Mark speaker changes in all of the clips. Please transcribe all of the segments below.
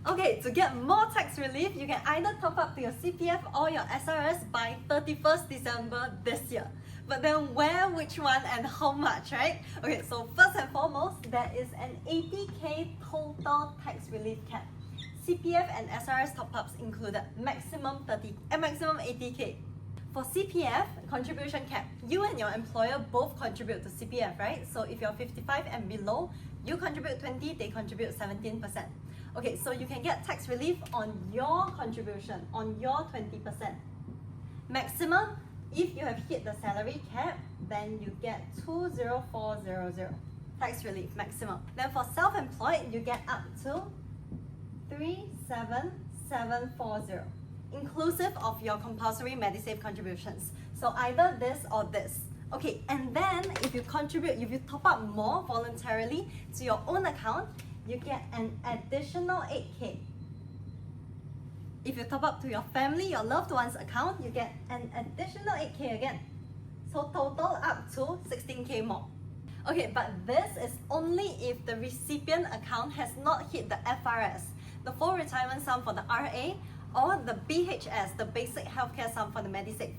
Speaker 1: Okay, to get more tax relief, you can either top up to your CPF or your SRS by 31st December this year. But then where, which one, and how much, right? Okay, so first and foremost, there is an 80k total tax relief cap. CPF and SRS top-ups included, maximum 80k. For CPF contribution cap, you and your employer both contribute to CPF, right? So if you're 55 and below, you contribute 20, they contribute 17%. Okay, so you can get tax relief on your contribution, on your 20%. Maximum, if you have hit the salary cap, then you get 20400 tax relief maximum. Then for self-employed, you get up to 37740, inclusive of your compulsory MediSave contributions. So either this or this. Okay, and then if you top up more voluntarily to your own account, you get an additional 8k. If you top up to your family, your loved one's account, you get an additional 8k again. So total up to 16k more. Okay, but this is only if the recipient account has not hit the FRS, the full retirement sum for the RA, or the BHS, the basic healthcare sum for the MediSave.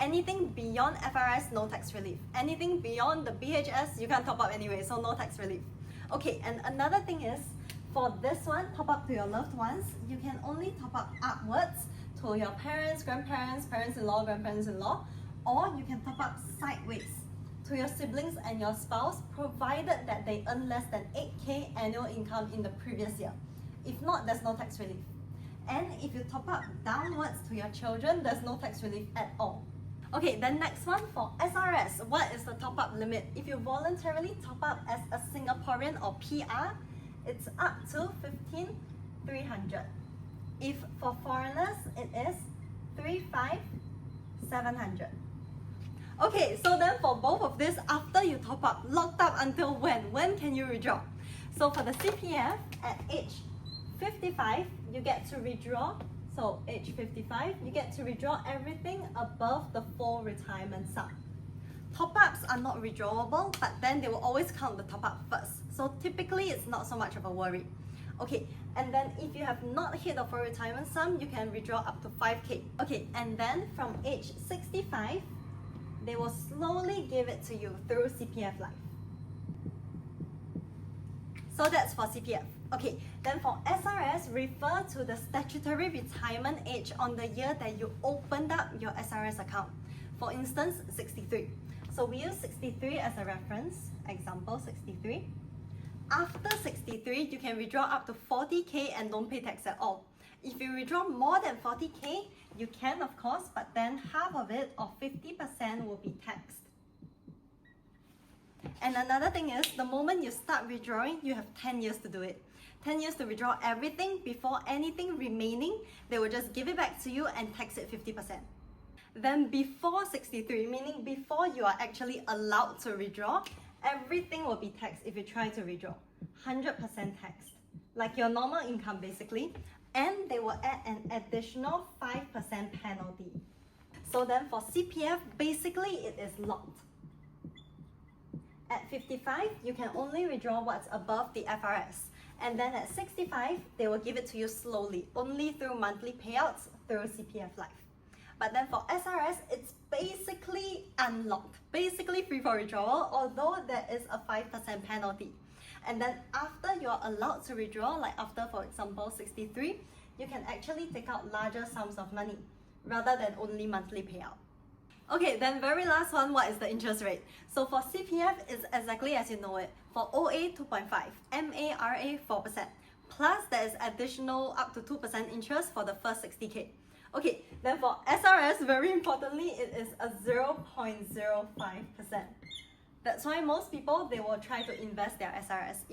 Speaker 1: Anything beyond FRS, no tax relief. Anything beyond the BHS, you can't top up anyway, so no tax relief. Okay, and another thing is, for this one, top up to your loved ones, you can only top up upwards to your parents, grandparents, parents-in-law, grandparents-in-law, or you can top up sideways to your siblings and your spouse, provided that they earn less than 8k annual income in the previous year. If not, there's no tax relief. And if you top up downwards to your children, there's no tax relief at all. Okay, then next one, for SRS, what is the top-up limit? If you voluntarily top up as a Singaporean or PR, it's up to 15,300. If for foreigners, it is 35,700. Okay, so then for both of this, after you top up, locked up until when? When can you withdraw? So for the CPF, at age 55, you get to withdraw. So age 55, you get to withdraw everything above the full retirement sum. Top-ups are not withdrawable, but then they will always count the top-up first. So typically, it's not so much of a worry. Okay, and then if you have not hit the full retirement sum, you can withdraw up to 5k. Okay, and then from age 65, they will slowly give it to you through CPF Life. So that's for CPF. Okay, then for SRS, refer to the statutory retirement age on the year that you opened up your SRS account. For instance, 63. So we use 63 as a reference, example 63. After 63, you can withdraw up to 40k and don't pay tax at all. If you withdraw more than 40k, you can of course, but then half of it, or 50%, will be taxed. And another thing is, the moment you start withdrawing, you have 10 years to do it. 10 years to withdraw everything. Before anything remaining, they will just give it back to you and tax it 50%. Then before 63, meaning before you are actually allowed to withdraw, everything will be taxed if you try to withdraw. 100% taxed, like your normal income basically, and they will add an additional 5% penalty. So then for CPF, basically it is locked. At 55, you can only withdraw what's above the FRS. And then at 65, they will give it to you slowly, only through monthly payouts through CPF Life. But then for SRS, it's basically unlocked, basically free for withdrawal, although there is a 5% penalty. And then after you're allowed to withdraw, like after, for example, 63, you can actually take out larger sums of money rather than only monthly payout. Okay, then very last one, what is the interest rate? So for CPF, it's exactly as you know it. For OA, 2.5, MARA, 4%. Plus, there is additional up to 2% interest for the first 60k. Okay, then for SRS, very importantly, it is a 0.05%. That's why most people, they will try to invest their SRS.